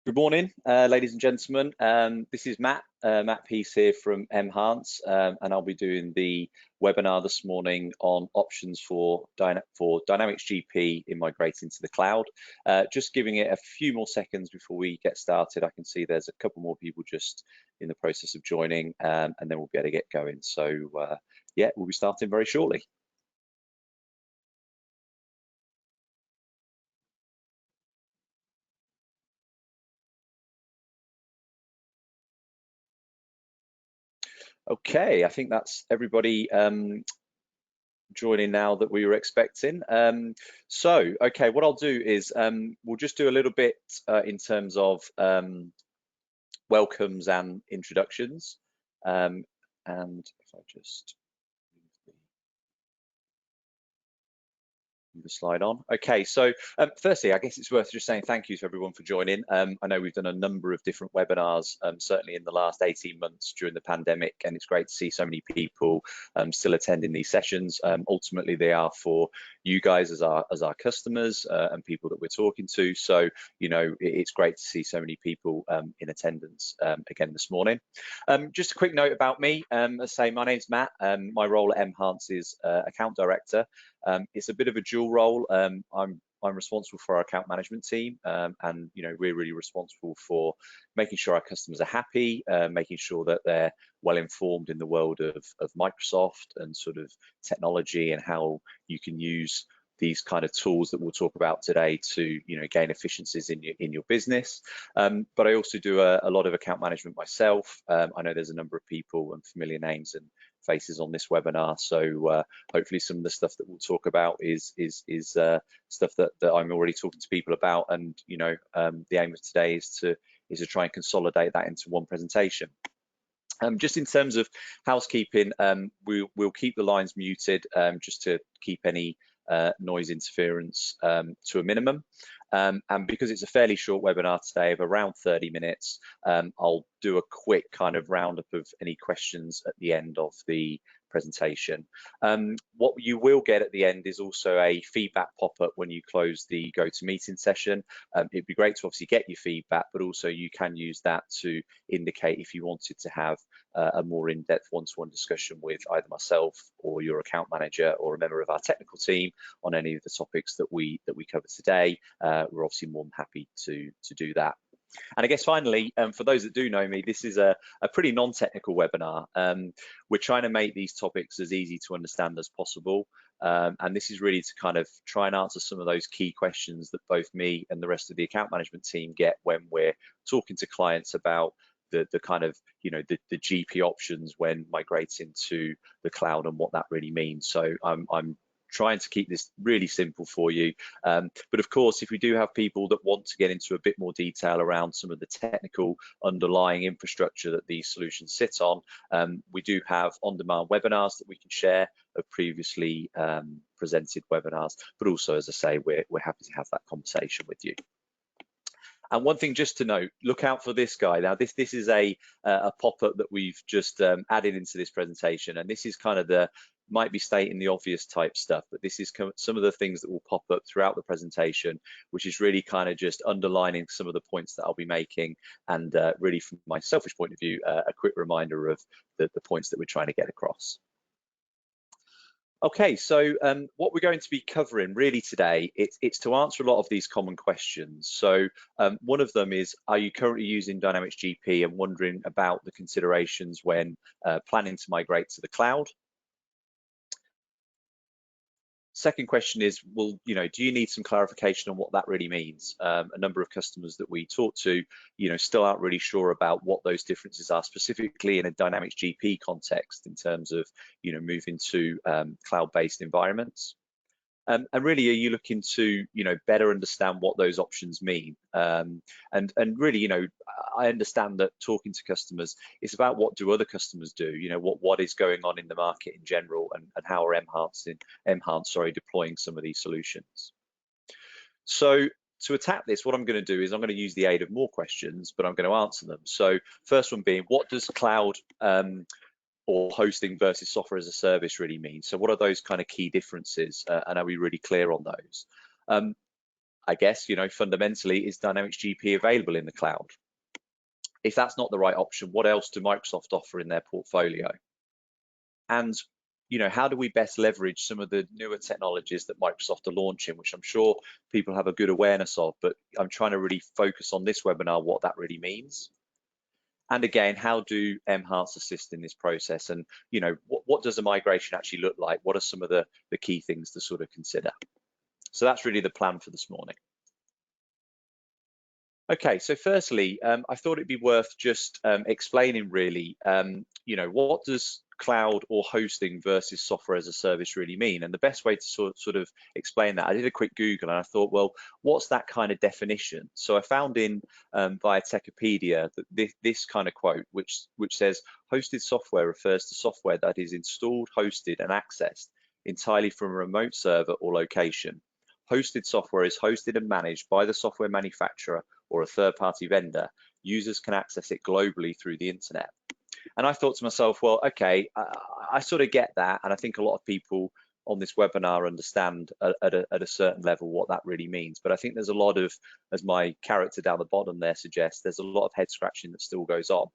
Good morning, ladies and gentlemen. This is Matt Peace here from m-hance, and I'll be doing the webinar this morning on options for Dynamics GP in migrating to the cloud. Just giving it a few more seconds before we get started. I can see there's a couple more people just in the process of joining, and then we'll be able to get going. So yeah, we'll be starting very shortly. Okay, I think that's everybody joining now that we were expecting. Okay, what I'll do is we'll just do a little bit in terms of welcomes and introductions. And if I just the slide on. Okay, so firstly, I guess it's worth just saying thank you to everyone for joining. I know we've done a number of different webinars, certainly in the last 18 months during the pandemic, and it's great to see so many people still attending these sessions. Ultimately, they are for you guys as our customers and people that we're talking to. So, you know, it's great to see so many people in attendance again this morning. Just a quick note about me. As I say, my name's Matt. My role at m-hance is account director. It's a bit of a dual role. I'm responsible for our account management team, and you know, we're really responsible for making sure our customers are happy, making sure that they're well informed in the world of Microsoft and sort of technology and how you can use these kind of tools that we'll talk about today to, you know, gain efficiencies in your business. But I also do a lot of account management myself. I know there's a number of people and familiar names and faces on this webinar, so hopefully some of the stuff that we'll talk about is stuff that I'm already talking to people about, and you know, the aim of today is to try and consolidate that into one presentation. Just in terms of housekeeping, we'll keep the lines muted just to keep any noise interference to a minimum. And because it's a fairly short webinar today of around 30 minutes, I'll do a quick kind of roundup of any questions at the end of the presentation. What you will get at the end is also a feedback pop-up when you close the GoToMeeting session. It'd be great to obviously get your feedback, but also you can use that to indicate if you wanted to have a more in-depth one-to-one discussion with either myself or your account manager or a member of our technical team on any of the topics that we cover today. We're obviously more than happy to do that. And I guess finally, for those that do know me, this is a pretty non-technical webinar. We're trying to make these topics as easy to understand as possible. And this is really to kind of try and answer some of those key questions that both me and the rest of the account management team get when we're talking to clients about the kind of, you know, the GP options when migrating to the cloud and what that really means. So I'm trying to keep this really simple for you. But of course, if we do have people that want to get into a bit more detail around some of the technical underlying infrastructure that these solutions sit on, we do have on-demand webinars that we can share of previously presented webinars. But also, as I say, we're happy to have that conversation with you. And one thing just to note, look out for this guy. Now, this is a pop-up that we've just added into this presentation, and this is kind of might be stating the obvious type stuff, but this is some of the things that will pop up throughout the presentation, which is really kind of just underlining some of the points that I'll be making, and really from my selfish point of view, a quick reminder of the points that we're trying to get across. Okay, so what we're going to be covering really today, it's to answer a lot of these common questions. So one of them is, are you currently using Dynamics GP and wondering about the considerations when planning to migrate to the cloud? Second question is, well, you know, do you need some clarification on what that really means? A number of customers that we talk to, you know, still aren't really sure about what those differences are specifically in a Dynamics GP context in terms of, you know, moving to cloud-based environments. And really, are you looking to, you know, better understand what those options mean? And really, you know, I understand that talking to customers is about what do other customers do, you know, what is going on in the market in general, and how are m-hance deploying some of these solutions. So to attack this, what I'm going to do is I'm going to use the aid of more questions, but I'm going to answer them. So first one being, what does cloud or hosting versus software as a service really mean? So what are those kind of key differences, and are we really clear on those? I guess, fundamentally, is Dynamics GP available in the cloud? If that's not the right option, what else do Microsoft offer in their portfolio? And how do we best leverage some of the newer technologies that Microsoft are launching, which I'm sure people have a good awareness of, but I'm trying to really focus on this webinar what that really means. And again, how do m-hance assist in this process? And what does a migration actually look like? What are some of the key things to sort of consider? So that's really the plan for this morning. Okay, so firstly, I thought it'd be worth just explaining really, what does cloud or hosting versus software as a service really mean? And the best way to sort of explain that, I did a quick Google and I thought, well, what's that kind of definition? So I found in via Techipedia that this kind of quote, which says, hosted software refers to software that is installed, hosted, and accessed entirely from a remote server or location. Hosted software is hosted and managed by the software manufacturer or a third-party vendor. Users can access it globally through the internet. And I thought to myself, well, okay, I sort of get that. And I think a lot of people on this webinar understand at a certain level what that really means. But I think there's a lot of, as my character down the bottom there suggests, there's a lot of head scratching that still goes on.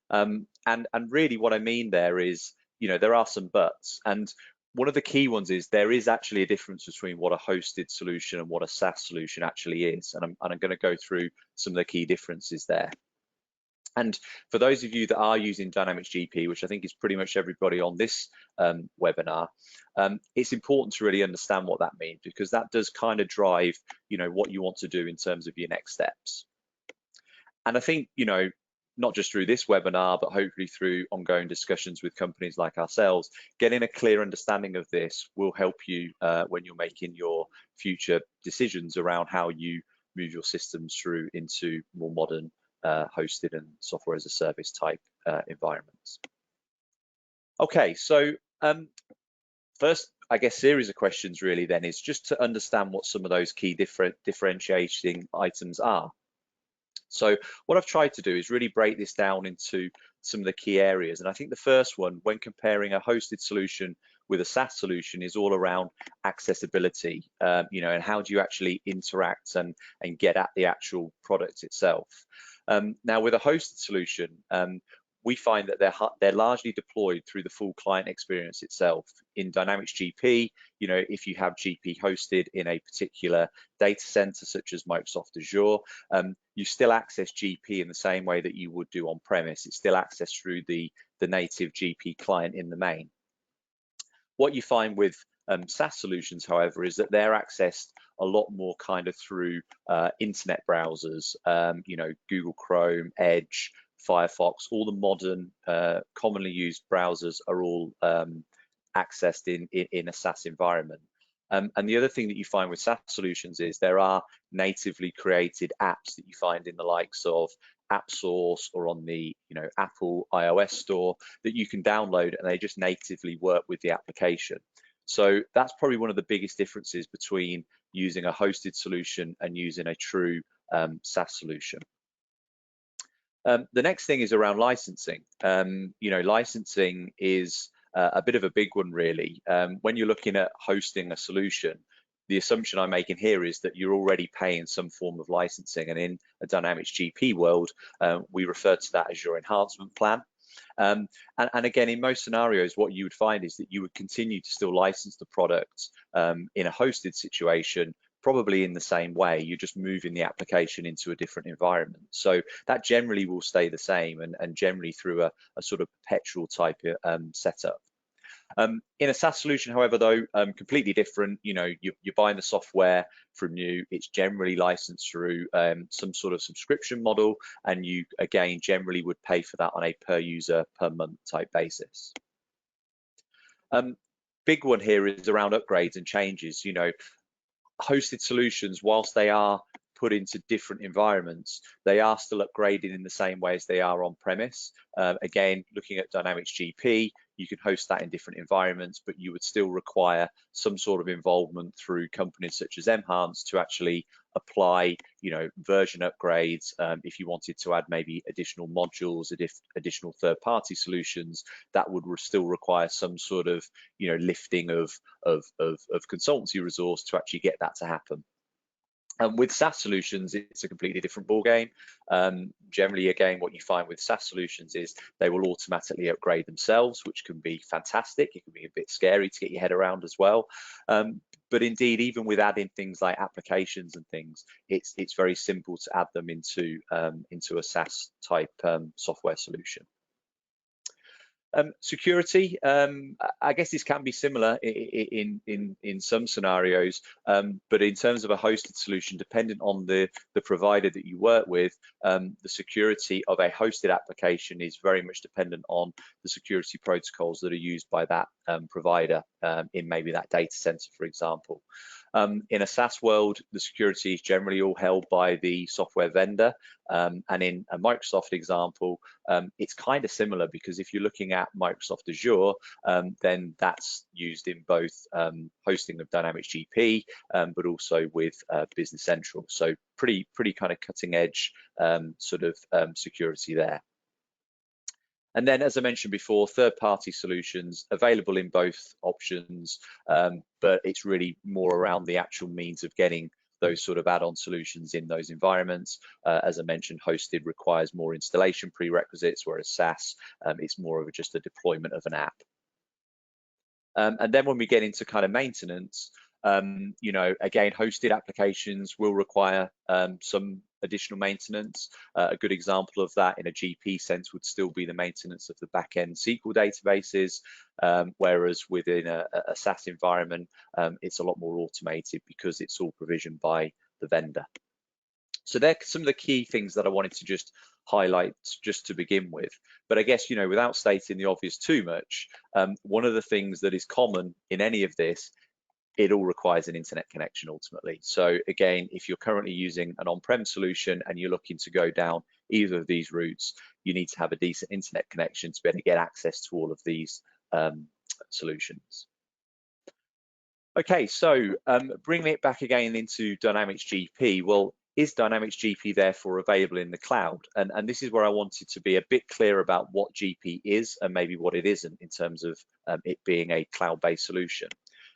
And really what I mean there is, there are some buts. And one of the key ones is there is actually a difference between what a hosted solution and what a SaaS solution actually is. And I'm going to go through some of the key differences there. And for those of you that are using Dynamics GP, which I think is pretty much everybody on this webinar, it's important to really understand what that means, because that does kind of drive, what you want to do in terms of your next steps. And I think, not just through this webinar, but hopefully through ongoing discussions with companies like ourselves, getting a clear understanding of this will help you when you're making your future decisions around how you move your systems through into more modern hosted and software as a service type environments. Okay, so first, I guess, series of questions really then is just to understand what some of those key differentiating items are. So what I've tried to do is really break this down into some of the key areas. And I think the first one, when comparing a hosted solution with a SaaS solution, is all around accessibility, and how do you actually interact and get at the actual product itself. Now, with a hosted solution, we find that they're largely deployed through the full client experience itself. In Dynamics GP, if you have GP hosted in a particular data center, such as Microsoft Azure, you still access GP in the same way that you would do on premise. It's still accessed through the native GP client in the main. What you find with SaaS solutions, however, is that they're accessed a lot more kind of through internet browsers, Google Chrome, Edge, Firefox, all the modern commonly used browsers are all accessed in a SaaS environment. And the other thing that you find with SaaS solutions is there are natively created apps that you find in the likes of AppSource or on the Apple iOS store that you can download, and they just natively work with the application. So that's probably one of the biggest differences between using a hosted solution and using a true SaaS solution. The next thing is around licensing. Licensing is a bit of a big one, really. When you're looking at hosting a solution, the assumption I'm making here is that you're already paying some form of licensing. And in a Dynamics GP world, we refer to that as your enhancement plan. And again, in most scenarios, what you would find is that you would continue to still license the product in a hosted situation, probably in the same way. You're just moving the application into a different environment. So that generally will stay the same and generally through a sort of perpetual type setup. In a SaaS solution, however, though, completely different. You're buying the software from you. It's generally licensed through some sort of subscription model, and you, again, generally would pay for that on a per user, per month type basis. Big one here is around upgrades and changes. Hosted solutions, whilst they are put into different environments, they are still upgraded in the same way as they are on premise. Again, looking at Dynamics GP, you can host that in different environments, but you would still require some sort of involvement through companies such as m-hance to actually apply, version upgrades. If you wanted to add maybe additional modules, additional third-party solutions, that would still require some sort of, lifting of consultancy resource to actually get that to happen. With SaaS solutions, it's a completely different ballgame. Generally, again, what you find with SaaS solutions is they will automatically upgrade themselves, which can be fantastic. It can be a bit scary to get your head around as well. But indeed, even with adding things like applications and things, it's very simple to add them into a SaaS type software solution. Security, I guess this can be similar in some scenarios, but in terms of a hosted solution, dependent on the provider that you work with, the security of a hosted application is very much dependent on the security protocols that are used by that provider in maybe that data center, for example. In a SaaS world, the security is generally all held by the software vendor. And in a Microsoft example, it's kind of similar, because if you're looking at Microsoft Azure, then that's used in both hosting of Dynamics GP, but also with Business Central. So pretty kind of cutting edge sort of security there. And then, as I mentioned before, third-party solutions available in both options, but it's really more around the actual means of getting those sort of add-on solutions in those environments. As I mentioned, hosted requires more installation prerequisites, whereas SaaS, it's more of just a deployment of an app. And then when we get into kind of maintenance, you know, again, hosted applications will require some additional maintenance. A good example of that in a GP sense would still be the maintenance of the back-end SQL databases, whereas within a SaaS environment, it's a lot more automated because it's all provisioned by the vendor. So they're some of the key things that I wanted to just highlight just to begin with. But I guess, you know, without stating the obvious too much, one of the things that is common in any of this, it all requires an internet connection ultimately. So again, if you're currently using an on-prem solution and you're looking to go down either of these routes, you need to have a decent internet connection to be able to get access to all of these solutions. Okay, so bringing it back again into Dynamics GP, well, is Dynamics GP therefore available in the cloud? And this is where I wanted to be a bit clear about what GP is and maybe what it isn't in terms of it being a cloud-based solution.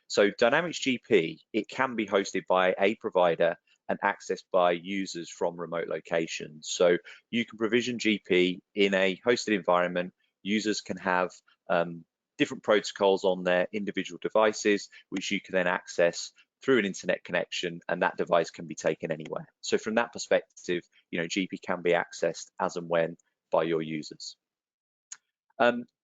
So Dynamics GP, it can be hosted by a provider and accessed by users from remote locations. So you can provision GP in a hosted environment. Users can have different protocols on their individual devices, which you can then access through an internet connection, and that device can be taken anywhere. So from that perspective, you know, GP can be accessed as and when by your users.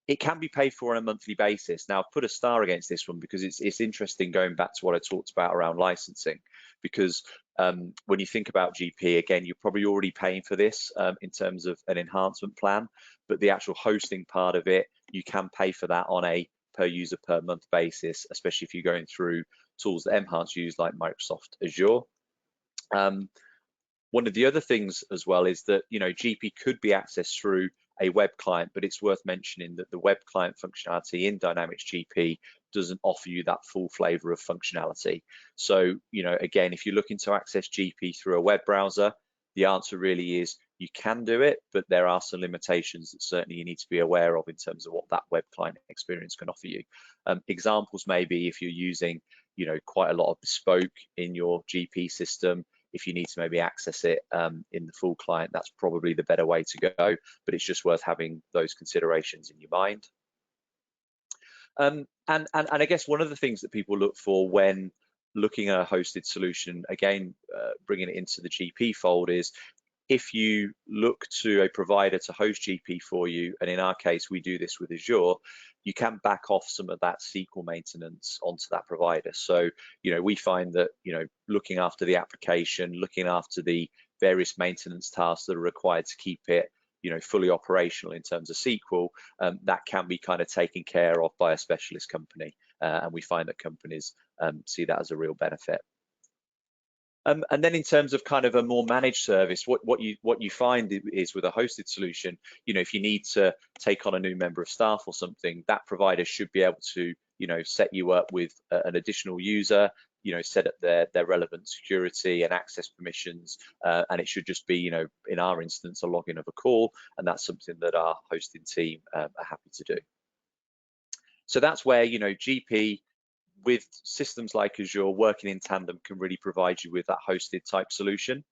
It can be paid for on a monthly basis. Now, I've put a star against this one because it's interesting going back to what I talked about around licensing, because when you think about GP, again, you're probably already paying for this in terms of an enhancement plan, but the actual hosting part of it, you can pay for that on a per user per month basis, especially if you're going through tools that m-hance use like Microsoft Azure. One of the other things as well is that, you know, GP could be accessed through a web client, but it's worth mentioning that the web client functionality in Dynamics GP doesn't offer you that full flavor of functionality. So, you know, again, if you're looking to access GP through a web browser, the answer really is you can do it, but there are some limitations that certainly you need to be aware of in terms of what that web client experience can offer you. Examples may be if you're using, you know, quite a lot of bespoke in your GP system. If you need to maybe access it in the full client, that's probably the better way to go, but it's just worth having those considerations in your mind. And I guess one of the things that people look for when looking at a hosted solution, again, bringing it into the GP fold, is if you look to a provider to host GP for you, and in our case, we do this with Azure, you can back off some of that SQL maintenance onto that provider. So, you know, we find that, you know, looking after the application, looking after the various maintenance tasks that are required to keep it, you know, fully operational in terms of SQL, that can be kind of taken care of by a specialist company. And we find that companies see that as a real benefit. And then in terms of kind of a more managed service, what you find is with a hosted solution, you know, if you need to take on a new member of staff or something, that provider should be able to, you know, set you up with an additional user, you know, set up their relevant security and access permissions, and it should just be, you know, in our instance, a login of a call, and that's something that our hosting team are happy to do. So that's where, you know, GP with systems like Azure, working in tandem can really provide you with that hosted type solution.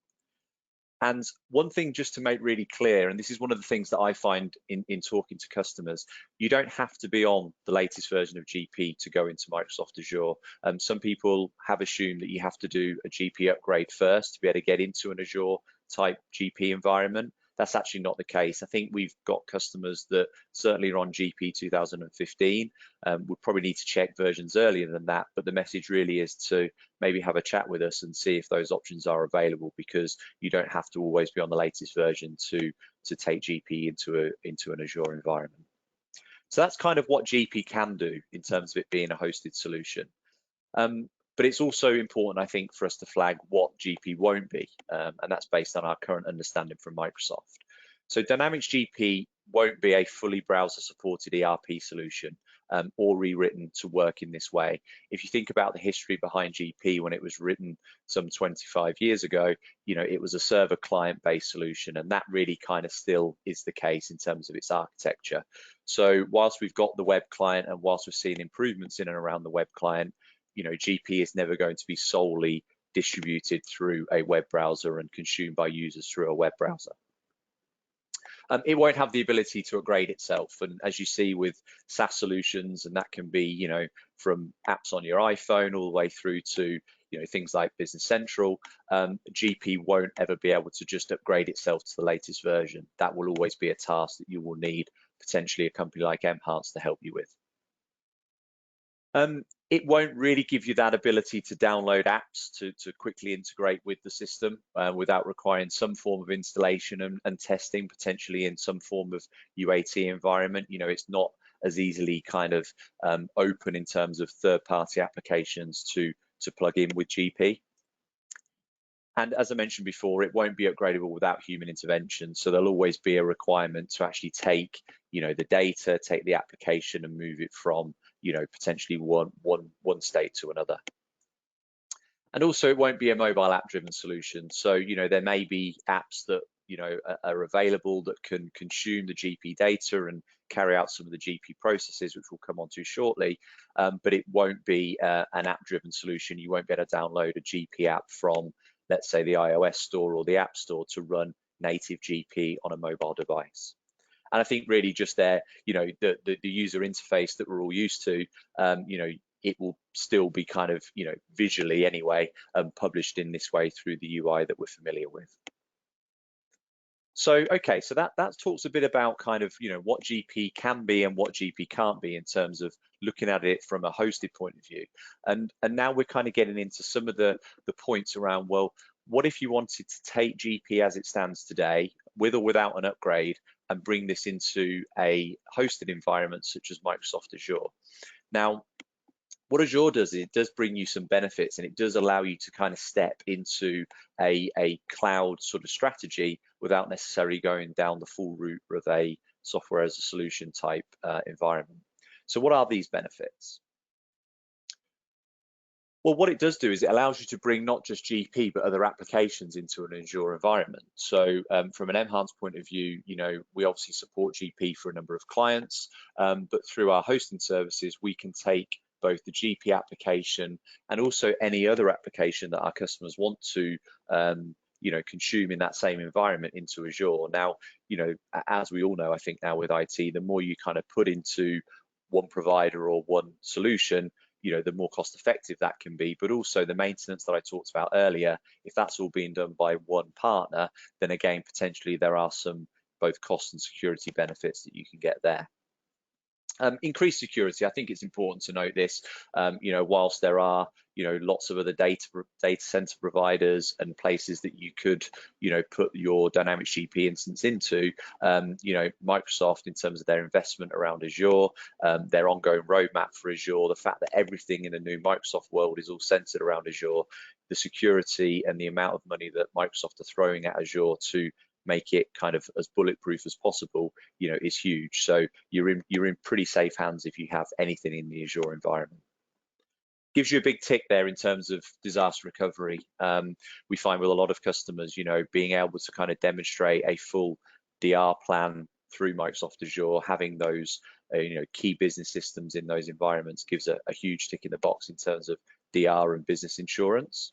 And one thing just to make really clear, and this is one of the things that I find in talking to customers, you don't have to be on the latest version of GP to go into Microsoft Azure. Some people have assumed that you have to do a GP upgrade first to be able to get into an Azure type GP environment. That's actually not the case. I think we've got customers that certainly are on GP 2015. We'll probably need to check versions earlier than that, but the message really is to maybe have a chat with us and see if those options are available, because you don't have to always be on the latest version to take GP into an Azure environment. So that's kind of what GP can do in terms of it being a hosted solution. But it's also important, I think, for us to flag what GP won't be, and that's based on our current understanding from Microsoft. So Dynamics GP won't be a fully browser-supported ERP solution or rewritten to work in this way. If you think about the history behind GP when it was written some 25 years ago, it was a server client-based solution, and that really kind of still is the case in terms of its architecture. So whilst we've got the web client and whilst we're seeing improvements in and around the web client, GP is never going to be solely distributed through a web browser and consumed by users through a web browser. It won't have the ability to upgrade itself, and as you see with SaaS solutions, and that can be from apps on your iPhone all the way through to things like Business Central, GP won't ever be able to just upgrade itself to the latest version. That will always be a task that you will need potentially a company like m-hance to help you with. It won't really give you that ability to download apps to quickly integrate with the system without requiring some form of installation and testing, potentially in some form of UAT environment. It's not as easily kind of open in terms of third-party applications to plug in with GP. And as I mentioned before, it won't be upgradable without human intervention. So there'll always be a requirement to actually take, the data, take the application and move it from, potentially one state to another. And also it won't be a mobile app driven solution. So, there may be apps that, are available that can consume the GP data and carry out some of the GP processes, which we'll come on to shortly, but it won't be an app driven solution. You won't be able to download a GP app from, let's say, the iOS store or the App Store to run native GP on a mobile device. And I think really just there, the user interface that we're all used to, it will still be kind of, visually anyway, published in this way through the UI that we're familiar with. So, okay, so that talks a bit about kind of, what GP can be and what GP can't be in terms of looking at it from a hosted point of view. And now we're kind of getting into some of the points around, well, what if you wanted to take GP as it stands today, with or without an upgrade, and bring this into a hosted environment such as Microsoft Azure? Now, what Azure does is it does bring you some benefits, and it does allow you to kind of step into a cloud sort of strategy without necessarily going down the full route of a software as a solution type environment. So what are these benefits? Well, what it does do is it allows you to bring not just GP, but other applications into an Azure environment. So from an m-hance point of view, we obviously support GP for a number of clients, but through our hosting services, we can take both the GP application and also any other application that our customers want to consume in that same environment into Azure. Now, as we all know, I think now with IT, the more you kind of put into one provider or one solution, the more cost effective that can be, but also the maintenance that I talked about earlier, if that's all being done by one partner, then again, potentially there are some both cost and security benefits that you can get there. Increased security, I think it's important to note this, whilst there are, lots of other data center providers and places that you could, put your Dynamics GP instance into, Microsoft, in terms of their investment around Azure, their ongoing roadmap for Azure, the fact that everything in a new Microsoft world is all centered around Azure, the security and the amount of money that Microsoft are throwing at Azure to make it kind of as bulletproof as possible, is huge. So you're in pretty safe hands if you have anything in the Azure environment. Gives you a big tick there in terms of disaster recovery. We find with a lot of customers, being able to kind of demonstrate a full DR plan through Microsoft Azure, having those key business systems in those environments gives a huge tick in the box in terms of DR and business insurance.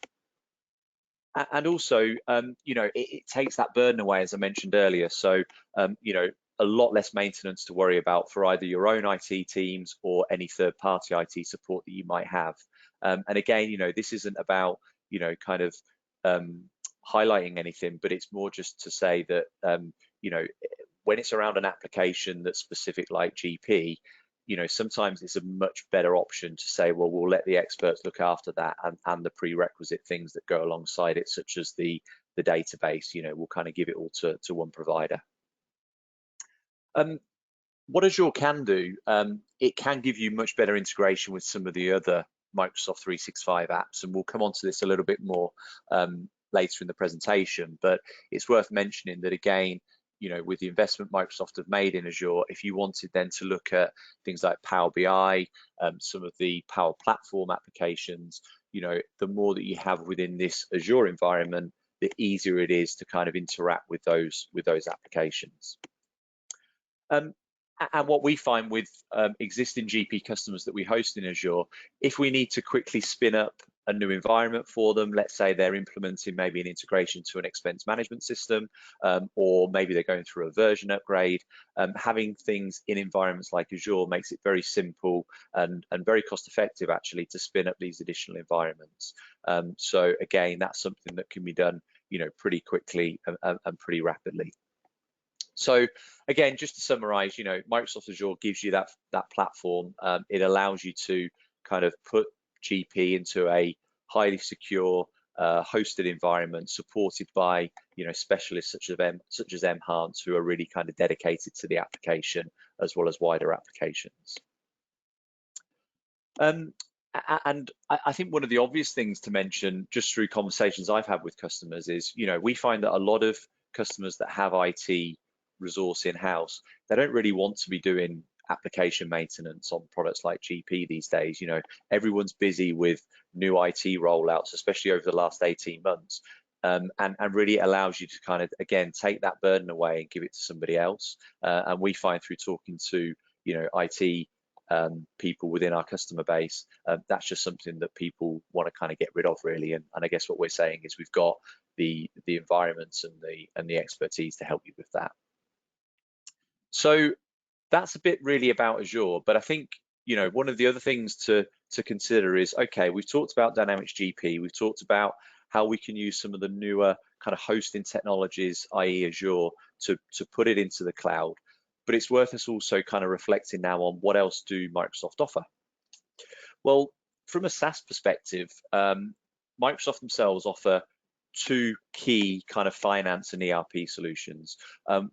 And also, it takes that burden away, as I mentioned earlier. So, a lot less maintenance to worry about for either your own IT teams or any third-party IT support that you might have. And again, this isn't about, kind of highlighting anything, but it's more just to say that, when it's around an application that's specific like GP, sometimes it's a much better option to say, well, we'll let the experts look after that and the prerequisite things that go alongside it, such as the database. We'll kind of give it all to one provider. What Azure can do, it can give you much better integration with some of the other Microsoft 365 apps, and we'll come on to this a little bit more later in the presentation, but it's worth mentioning that, again, with the investment Microsoft have made in Azure, if you wanted then to look at things like Power BI, some of the Power Platform applications, the more that you have within this Azure environment, the easier it is to kind of interact with those applications. And what we find with existing GP customers that we host in Azure, if we need to quickly spin up a new environment for them, let's say they're implementing maybe an integration to an expense management system, or maybe they're going through a version upgrade, having things in environments like Azure makes it very simple and very cost effective actually to spin up these additional environments. So again, that's something that can be done pretty quickly and pretty rapidly. So again, just to summarize, Microsoft Azure gives you that platform. It allows you to kind of put GP into a highly secure hosted environment supported by specialists such as m-hance, who are really kind of dedicated to the application as well as wider applications. And I think one of the obvious things to mention just through conversations I've had with customers is, we find that a lot of customers that have IT resource in-house, they don't really want to be doing application maintenance on products like GP these days. Everyone's busy with new IT rollouts, especially over the last 18 months, and really allows you to kind of, again, take that burden away and give it to somebody else. And we find through talking to IT people within our customer base, that's just something that people want to kind of get rid of, really. And I guess what we're saying is we've got the environments and the expertise to help you with that. So that's a bit really about Azure, but I think one of the other things to consider is, okay, we've talked about Dynamics GP, we've talked about how we can use some of the newer kind of hosting technologies, i.e. Azure, to put it into the cloud, but it's worth us also kind of reflecting now on what else do Microsoft offer. Well, from a SaaS perspective, Microsoft themselves offer two key kind of finance and ERP solutions.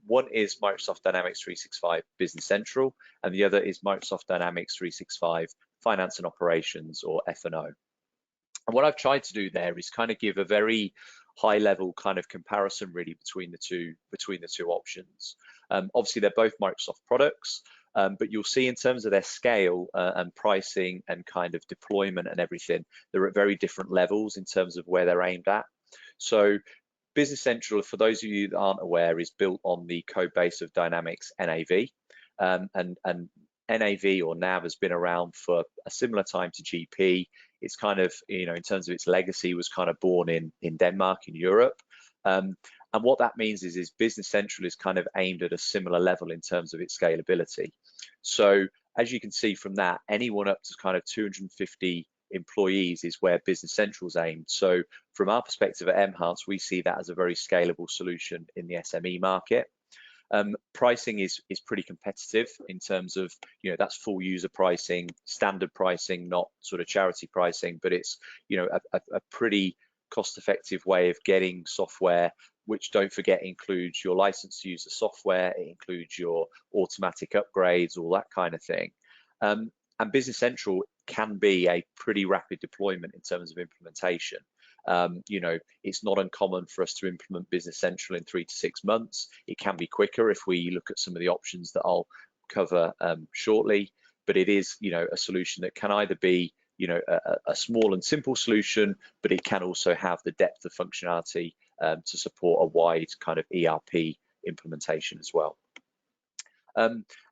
One is Microsoft Dynamics 365 Business Central, and the other is Microsoft Dynamics 365 Finance and Operations, or F&O. And what I've tried to do there is kind of give a very high level kind of comparison really between the two options. Obviously, they're both Microsoft products, but you'll see in terms of their scale and pricing and kind of deployment and everything, they're at very different levels in terms of where they're aimed at. So Business Central, for those of you that aren't aware, is built on the code base of Dynamics NAV, and NAV or NAV has been around for a similar time to GP. It's kind of, in terms of its legacy, was kind of born in Denmark, in Europe. And what that means is Business Central is kind of aimed at a similar level in terms of its scalability. So as you can see from that, anyone up to kind of 250 employees is where Business Central is aimed. So from our perspective at m-hance, we see that as a very scalable solution in the SME market. Pricing is pretty competitive in terms of, that's full user pricing, standard pricing, not sort of charity pricing, but it's, a pretty cost-effective way of getting software, which, don't forget, includes your license to use the software, it includes your automatic upgrades, all that kind of thing. And Business Central can be a pretty rapid deployment in terms of implementation. It's not uncommon for us to implement Business Central in 3 to 6 months. It can be quicker if we look at some of the options that I'll cover shortly, but it is, a solution that can either be, a small and simple solution, but it can also have the depth of functionality to support a wide kind of ERP implementation as well.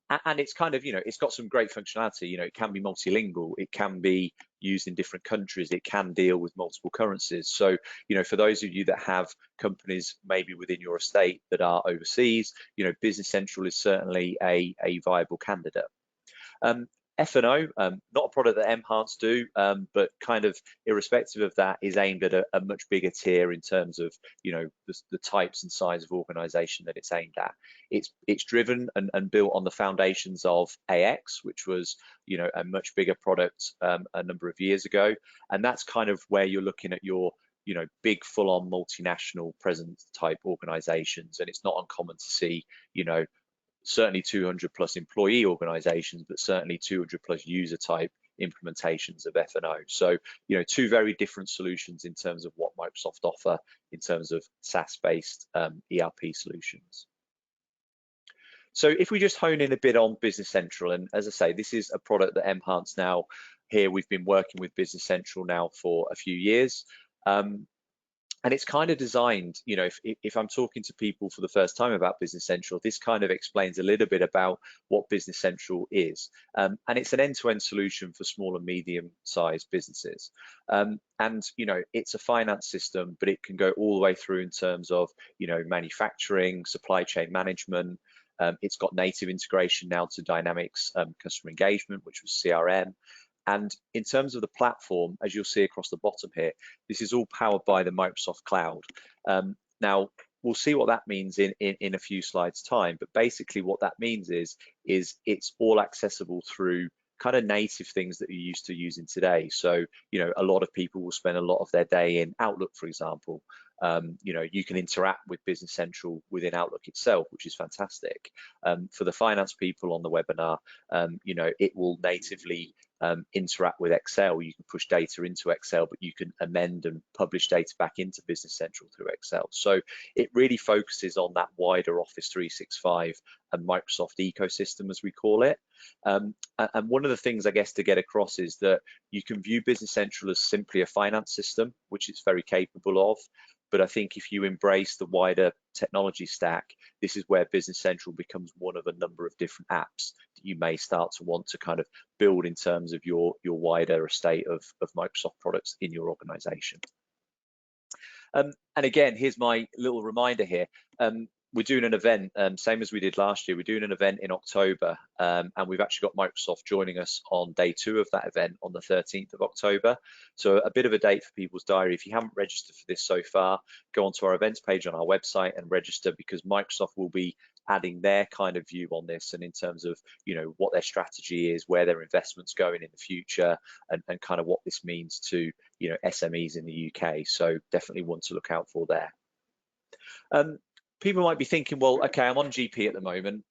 and it's kind of, it's got some great functionality. It can be multilingual, it can be used in different countries, it can deal with multiple currencies. So, for those of you that have companies maybe within your estate that are overseas, Business Central is certainly a viable candidate. F&O, not a product that m-hance do, but kind of irrespective of that, is aimed at a much bigger tier in terms of, the types and size of organization that it's aimed at. It's driven and built on the foundations of AX, which was, a much bigger product a number of years ago. And that's kind of where you're looking at your, big full-on multinational presence type organizations. And it's not uncommon to see, certainly 200 plus employee organizations, but certainly 200 plus user type implementations of F&O. So, two very different solutions in terms of what Microsoft offer in terms of SaaS-based ERP solutions. So if we just hone in a bit on Business Central, and as I say, this is a product that m-hance now, here we've been working with Business Central now for a few years. And it's kind of designed, if I'm talking to people for the first time about Business Central, this kind of explains a little bit about what Business Central is. And it's an end-to-end solution for small and medium-sized businesses. And, it's a finance system, but it can go all the way through in terms of, manufacturing, supply chain management. It's got native integration now to Dynamics customer engagement, which was CRM. And in terms of the platform, as you'll see across the bottom here, this is all powered by the Microsoft Cloud. Now, we'll see what that means in a few slides' time, but basically what that means is it's all accessible through kind of native things that you're used to using today. So, a lot of people will spend a lot of their day in Outlook, for example. You can interact with Business Central within Outlook itself, which is fantastic. For the finance people on the webinar, it will natively interact with Excel. You can push data into Excel, but you can amend and publish data back into Business Central through Excel. So it really focuses on that wider Office 365 and Microsoft ecosystem, as we call it. And one of the things, I guess, to get across is that you can view Business Central as simply a finance system, which it's very capable of. But I think if you embrace the wider technology stack, this is where Business Central becomes one of a number of different apps that you may start to want to kind of build in terms of your wider estate of Microsoft products in your organization. And again, here's my little reminder here. We're doing an event, same as we did last year. We're doing an event in October, and we've actually got Microsoft joining us on day 2 of that event on the 13th of October. So a bit of a date for people's diary. If you haven't registered for this so far, go onto our events page on our website and register, because Microsoft will be adding their kind of view on this, and in terms of what their strategy is, where their investments going in the future, and kind of what this means to SMEs in the UK. So definitely one to look out for there. People might be thinking, well, okay, I'm on GP at the moment.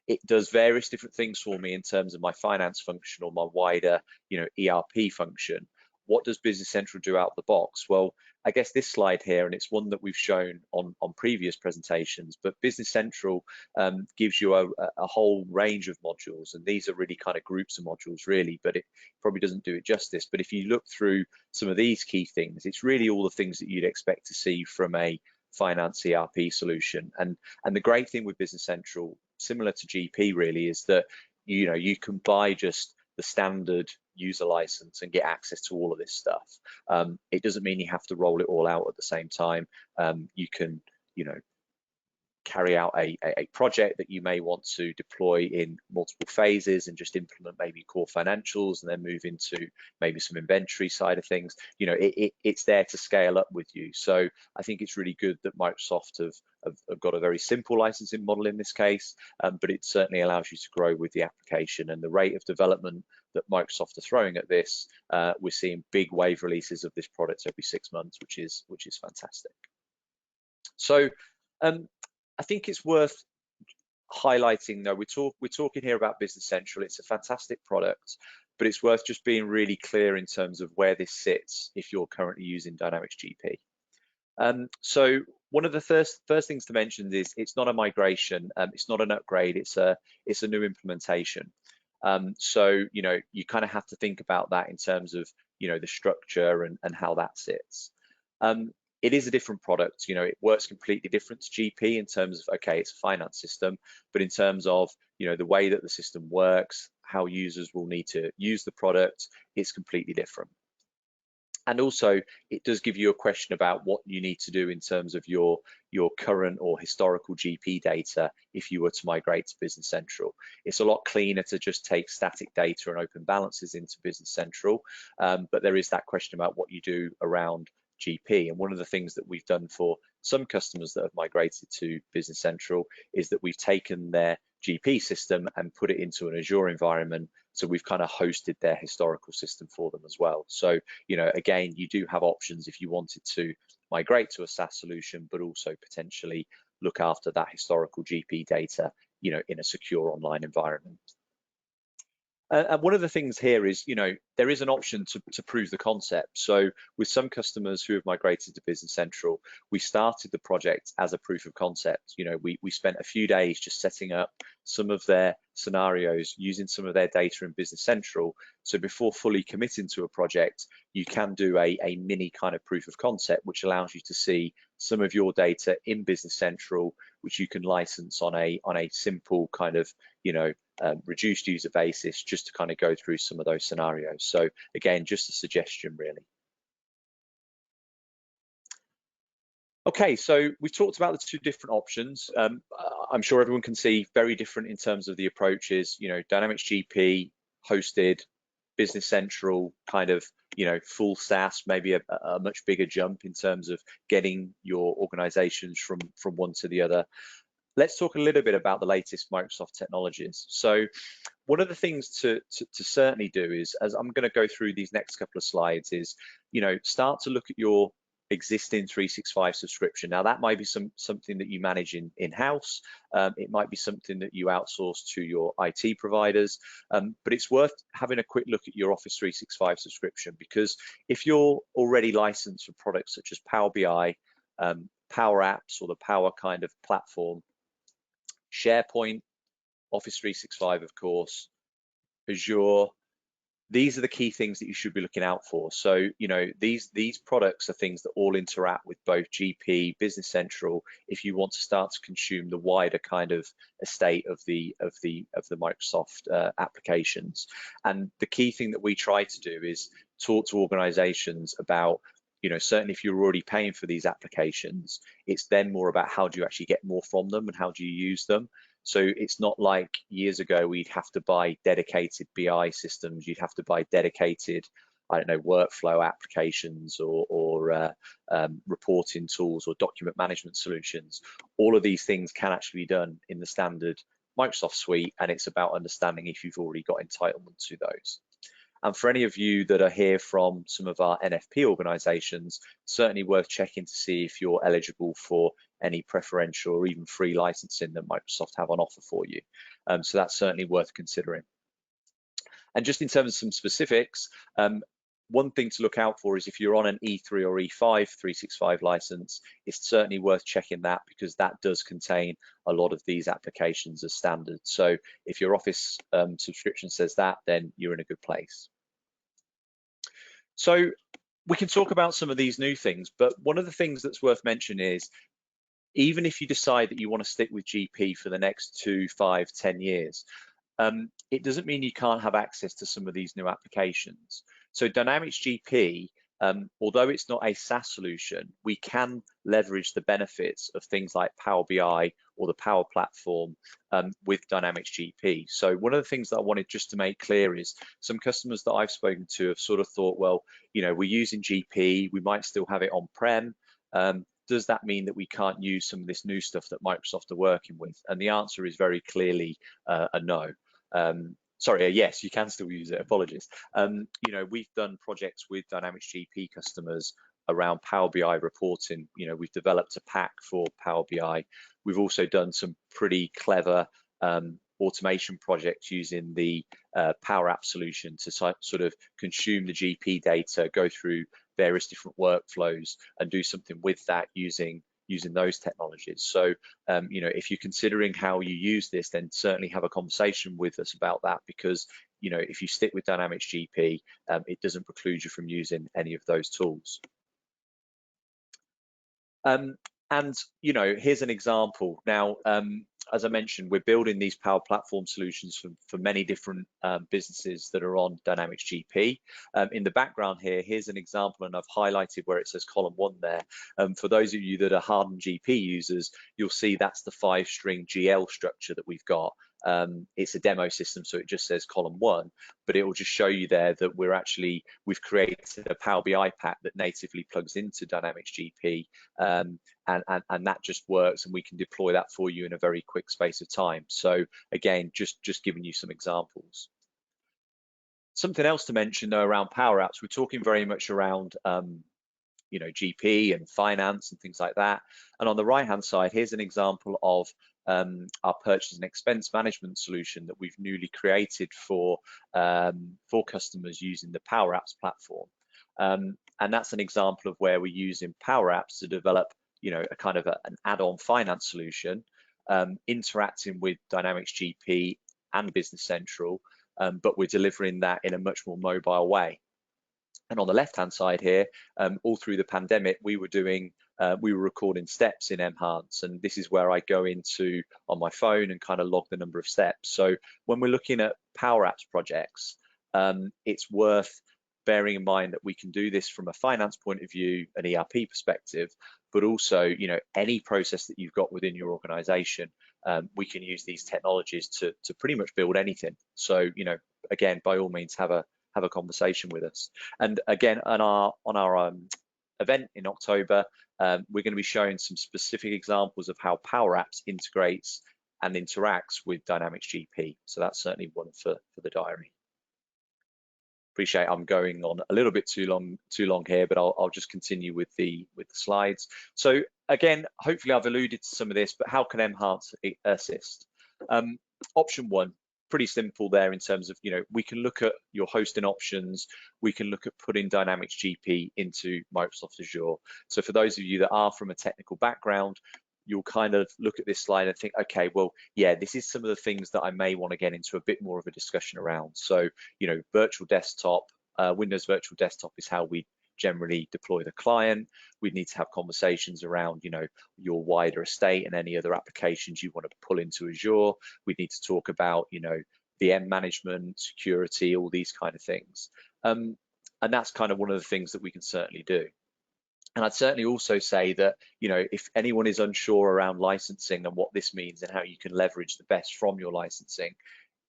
It does various different things for me in terms of my finance function or my wider, ERP function. What does Business Central do out of the box? Well, I guess this slide here, and it's one that we've shown on previous presentations, but Business Central gives you a whole range of modules, and these are really kind of groups of modules, really, but it probably doesn't do it justice. But if you look through some of these key things, it's really all the things that you'd expect to see from a finance ERP solution. And the great thing with Business Central, similar to GP really, is that you can buy just the standard user license and get access to all of this stuff. It doesn't mean you have to roll it all out at the same time. You can carry out a project that you may want to deploy in multiple phases and just implement maybe core financials and then move into maybe some inventory side of things. It's there to scale up with you. So I think it's really good that Microsoft have got a very simple licensing model in this case, but it certainly allows you to grow with the application. And the rate of development that Microsoft are throwing at this, we're seeing big wave releases of this product every 6 months, which is fantastic. So I think it's worth highlighting, though, we're talking here about Business Central. It's a fantastic product, but it's worth just being really clear in terms of where this sits if you're currently using Dynamics GP. So one of the first things to mention is it's not a migration, it's not an upgrade, it's a new implementation. So you kind of have to think about that in terms of the structure and how that sits. It is a different product. It works completely different to GP in terms of, okay, it's a finance system, but in terms of the way that the system works, how users will need to use the product, it's completely different. And also, it does give you a question about what you need to do in terms of your current or historical GP data if you were to migrate to Business Central. It's a lot cleaner to just take static data and open balances into Business Central, but there is that question about what you do around GP. And one of the things that we've done for some customers that have migrated to Business Central is that we've taken their GP system and put it into an Azure environment. So we've kind of hosted their historical system for them as well. So, again, you do have options if you wanted to migrate to a SaaS solution, but also potentially look after that historical GP data, in a secure online environment. And one of the things here is, there is an option to prove the concept. So with some customers who have migrated to Business Central, we started the project as a proof of concept. We spent a few days just setting up some of their scenarios using some of their data in Business Central. So before fully committing to a project, you can do a mini kind of proof of concept, which allows you to see some of your data in Business Central, which you can license on a simple kind of, reduced user basis, just to kind of go through some of those scenarios. So again, just a suggestion really. Okay, so we've talked about the two different options. I'm sure everyone can see very different in terms of the approaches, Dynamics GP, hosted, Business Central, kind of, full SaaS, maybe a much bigger jump in terms of getting your organizations from one to the other. Let's talk a little bit about the latest Microsoft technologies. So one of the things to certainly do is, as I'm going to go through these next couple of slides, is, start to look at your existing 365 subscription. Now that might be something that you manage in-house. It might be something that you outsource to your IT providers, but it's worth having a quick look at your Office 365 subscription, because if you're already licensed for products such as Power BI, Power Apps, or the Power kind of platform, SharePoint, Office 365, of course, Azure, these are the key things that you should be looking out for. So, these products are things that all interact with both GP, Business Central, if you want to start to consume the wider kind of estate of the Microsoft applications. And the key thing that we try to do is talk to organizations about, certainly if you're already paying for these applications, it's then more about how do you actually get more from them and how do you use them. So it's not like years ago we'd have to buy dedicated BI systems, you'd have to buy dedicated, workflow applications or reporting tools or document management solutions. All of these things can actually be done in the standard Microsoft suite, and it's about understanding if you've already got entitlement to those. And for any of you that are here from some of our NFP organizations, certainly worth checking to see if you're eligible for any preferential or even free licensing that Microsoft have on offer for you. So that's certainly worth considering. And just in terms of some specifics, one thing to look out for is if you're on an E3 or E5 365 license, it's certainly worth checking that, because that does contain a lot of these applications as standard. So if your Office subscription says that, then you're in a good place. So we can talk about some of these new things, but one of the things that's worth mentioning is, even if you decide that you want to stick with GP for the next 2, 5, 10 years, it doesn't mean you can't have access to some of these new applications. So Dynamics GP, although it's not a SaaS solution, we can leverage the benefits of things like Power BI or the Power Platform with Dynamics GP. So one of the things that I wanted just to make clear is, some customers that I've spoken to have sort of thought, well, we're using GP, we might still have it on-prem. Does that mean that we can't use some of this new stuff that Microsoft are working with? And the answer is very clearly a no. Sorry, yes, you can still use it, apologies. We've done projects with Dynamics GP customers around Power BI reporting. We've developed a pack for Power BI. We've also done some pretty clever automation projects using the Power App solution to sort of consume the GP data, go through various different workflows and do something with that using those technologies. So, if you're considering how you use this, then certainly have a conversation with us about that, because, if you stick with Dynamics GP, it doesn't preclude you from using any of those tools. And, here's an example. Now, as I mentioned, we're building these Power Platform solutions for many different businesses that are on Dynamics GP. In the background here, here's an example, and I've highlighted where it says column 1 there. For those of you that are hardened GP users, you'll see that's the 5-string GL structure that we've got. It's a demo system, so it just says column 1, but it will just show you there that we've created a Power BI pack that natively plugs into Dynamics GP, and that just works, and we can deploy that for you in a very quick space of time. So again, just giving you some examples. Something else to mention though around Power Apps, we're talking very much around GP and finance and things like that. And on the right hand side, here's an example of our purchase and expense management solution that we've newly created for customers using the Power Apps platform. And that's an example of where we're using Power Apps to develop a kind of an add-on finance solution, interacting with Dynamics GP and Business Central, but we're delivering that in a much more mobile way. And on the left-hand side here, all through the pandemic, we were recording steps in m-hance, and this is where I go into on my phone and kind of log the number of steps. So when we're looking at Power Apps projects, it's worth bearing in mind that we can do this from a finance point of view, an ERP perspective, but also, any process that you've got within your organization, we can use these technologies to pretty much build anything. So, again, by all means, have a conversation with us. And again, on our event in October, we're going to be showing some specific examples of how Power Apps integrates and interacts with Dynamics GP. So that's certainly one for the diary. Appreciate I'm going on a little bit too long here, but I'll just continue with the slides. So again, hopefully I've alluded to some of this, but how can m-hance assist? Option 1, pretty simple there in terms of, we can look at your hosting options, we can look at putting Dynamics GP into Microsoft Azure. So for those of you that are from a technical background, you'll kind of look at this slide and think, okay, well, yeah, this is some of the things that I may want to get into a bit more of a discussion around. So, virtual desktop, Windows Virtual Desktop is how we generally deploy the client. We need to have conversations around, your wider estate and any other applications you want to pull into Azure. We need to talk about, VM management, security, all these kind of things. And that's kind of one of the things that we can certainly do. And I'd certainly also say that, if anyone is unsure around licensing and what this means and how you can leverage the best from your licensing,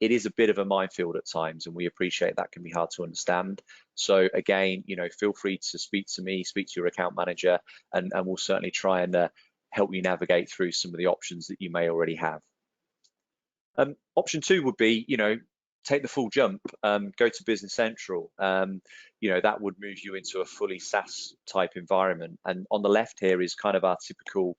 it is a bit of a minefield at times, and we appreciate that can be hard to understand. So again, feel free to speak to me, speak to your account manager, and we'll certainly try and help you navigate through some of the options that you may already have. Option 2 would be, take the full jump, go to Business Central. That would move you into a fully SaaS type environment. And on the left here is kind of our typical,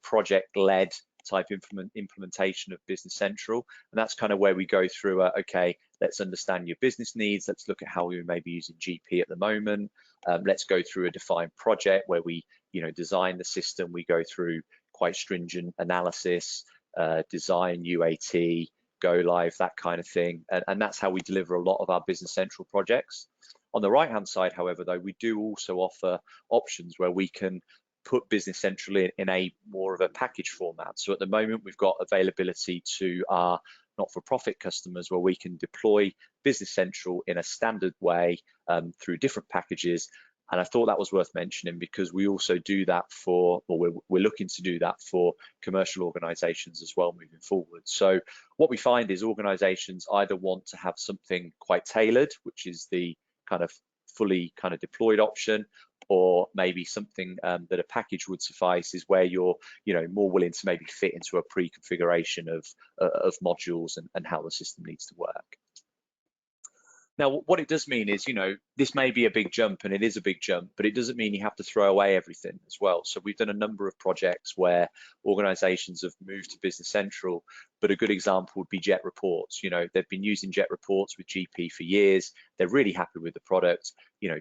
project-led type implementation of Business Central. And that's kind of where we go through, okay, let's understand your business needs. Let's look at how we may be using GP at the moment. Let's go through a defined project where we, design the system. We go through quite stringent analysis, design, UAT, go live, that kind of thing. And that's how we deliver a lot of our Business Central projects. On the right-hand side, however, though, we do also offer options where we can put Business Central in a more of a package format. So at the moment, we've got availability to our not-for-profit customers where we can deploy Business Central in a standard way through different packages. And I thought that was worth mentioning because we also do that we're looking to do that for commercial organizations as well moving forward. So what we find is organizations either want to have something quite tailored, which is the kind of fully kind of deployed option, or maybe something that a package would suffice is where you're more willing to maybe fit into a pre-configuration of modules and how the system needs to work. Now, what it does mean is, this may be a big jump, and it is a big jump, but it doesn't mean you have to throw away everything as well. So we've done a number of projects where organizations have moved to Business Central, but a good example would be Jet Reports. They've been using Jet Reports with GP for years. They're really happy with the product.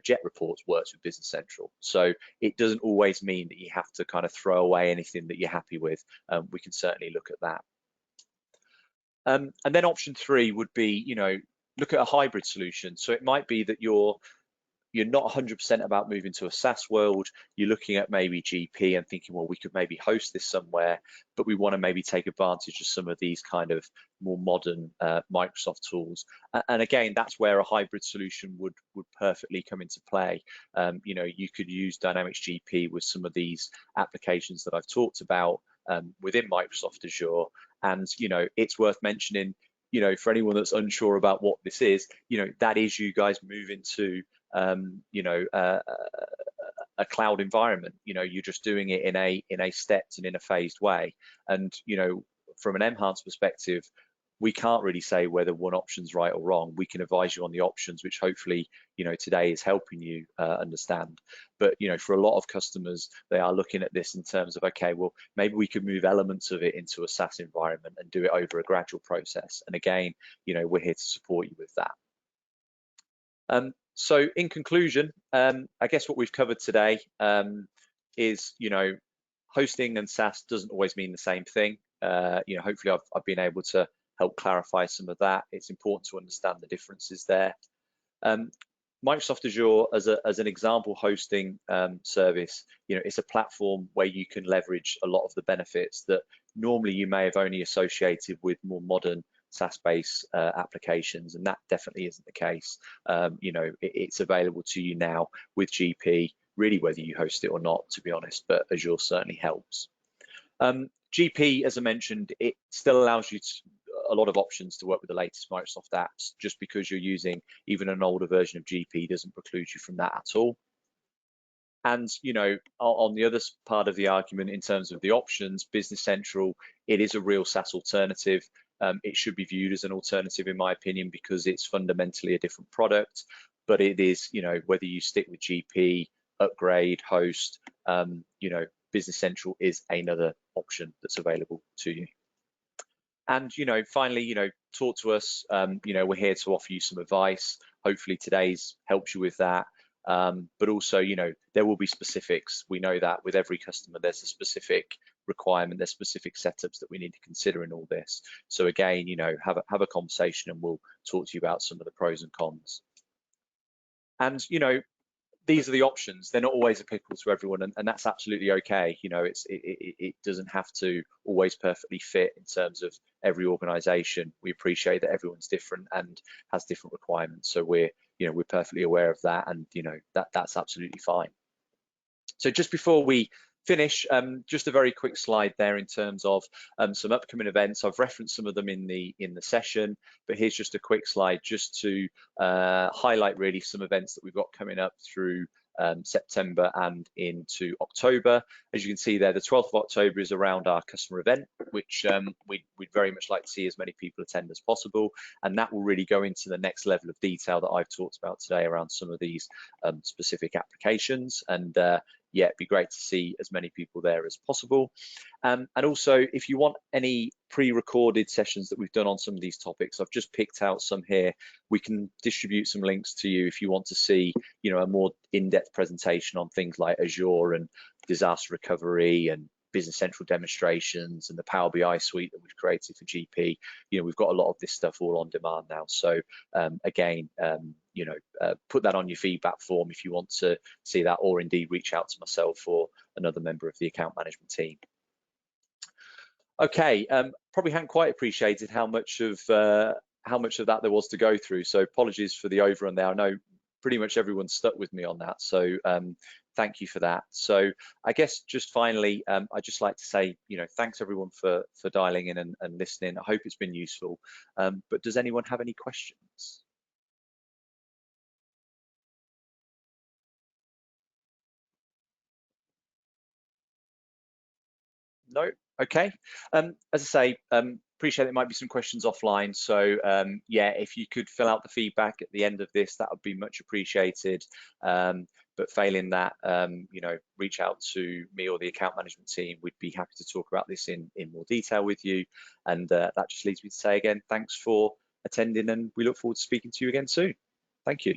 Jet Reports works with Business Central. So it doesn't always mean that you have to kind of throw away anything that you're happy with. We can certainly look at that. And then option 3 would be, look at a hybrid solution. So it might be that you're you're not 100% about moving to a SaaS world, you're looking at maybe GP and thinking, well, we could maybe host this somewhere, but we want to maybe take advantage of some of these kind of more modern Microsoft tools. And again, that's where a hybrid solution would perfectly come into play. You know, you could use Dynamics GP with some of these applications that I've talked about within Microsoft Azure. And, you know, it's worth mentioning, you know, for anyone that's unsure about what this is, you know, that is you guys moving to, you know, a cloud environment. You know, you're just doing it in a stepped and in a phased way. And, you know, from an m-hance perspective, we can't really say whether one option's right or wrong. We can advise you on the options, which hopefully, you know, today is helping you understand. But, you know, for a lot of customers, they are looking at this in terms of, okay, well, maybe we could move elements of it into a SaaS environment and do it over a gradual process. And again, you know, we're here to support you with that. So in conclusion, I guess what we've covered today is, you know, hosting and SaaS doesn't always mean the same thing. You know, hopefully I've been able to help clarify some of that. It's important to understand the differences there. Microsoft Azure as an example hosting service, you know, it's a platform where you can leverage a lot of the benefits that normally you may have only associated with more modern SaaS-based applications, and that definitely isn't the case. You know, it's available to you now with GP, really whether you host it or not, to be honest, but Azure certainly helps. GP, as I mentioned, it still allows you a lot of options to work with the latest Microsoft apps. Just because you're using even an older version of GP doesn't preclude you from that at all. And, you know, on the other part of the argument in terms of the options, Business Central, it is a real SaaS alternative. It should be viewed as an alternative, in my opinion, because it's fundamentally a different product. But it is, you know, whether you stick with GP, upgrade, host, you know, Business Central is another option that's available to you. And, you know, finally, you know, talk to us. You know, we're here to offer you some advice. Hopefully today's helps you with that. But also, you know, there will be specifics. We know that with every customer, there's a specific requirement, there's specific setups that we need to consider in all this. So again, you know, have a conversation and we'll talk to you about some of the pros and cons. And, you know, these are the options. They're not always applicable to everyone, and that's absolutely okay. You know, it doesn't have to always perfectly fit in terms of every organization. We appreciate that everyone's different and has different requirements. So we're perfectly aware of that, and you know, that's absolutely fine. So just before we finish, just a very quick slide there in terms of some upcoming events. I've referenced some of them in the session, but here's just a quick slide just to highlight really some events that we've got coming up through September and into October. As you can see there, the 12th of October is around our customer event, which we'd very much like to see as many people attend as possible, and that will really go into the next level of detail that I've talked about today around some of these specific applications. And yeah, it'd be great to see as many people there as possible. And also, if you want any pre-recorded sessions that we've done on some of these topics, I've just picked out some here. We can distribute some links to you if you want to see, you know, a more in-depth presentation on things like Azure and disaster recovery and Business Central demonstrations and the Power BI suite that we've created for GP. You know, we've got a lot of this stuff all on demand now. So again, you know, put that on your feedback form if you want to see that, or indeed reach out to myself or another member of the account management team. Okay, probably hadn't quite appreciated how much of that there was to go through. So apologies for the overrun there. I know pretty much everyone's stuck with me on that. So thank you for that. So I guess just finally, I'd just like to say, you know, thanks everyone for dialing in and listening. I hope it's been useful. But does anyone have any questions? No? Okay. As I say, appreciate there might be some questions offline. So yeah, if you could fill out the feedback at the end of this, that would be much appreciated. But failing that, you know, reach out to me or the account management team. We'd be happy to talk about this in more detail with you. And that just leads me to say again, thanks for attending, and we look forward to speaking to you again soon. Thank you.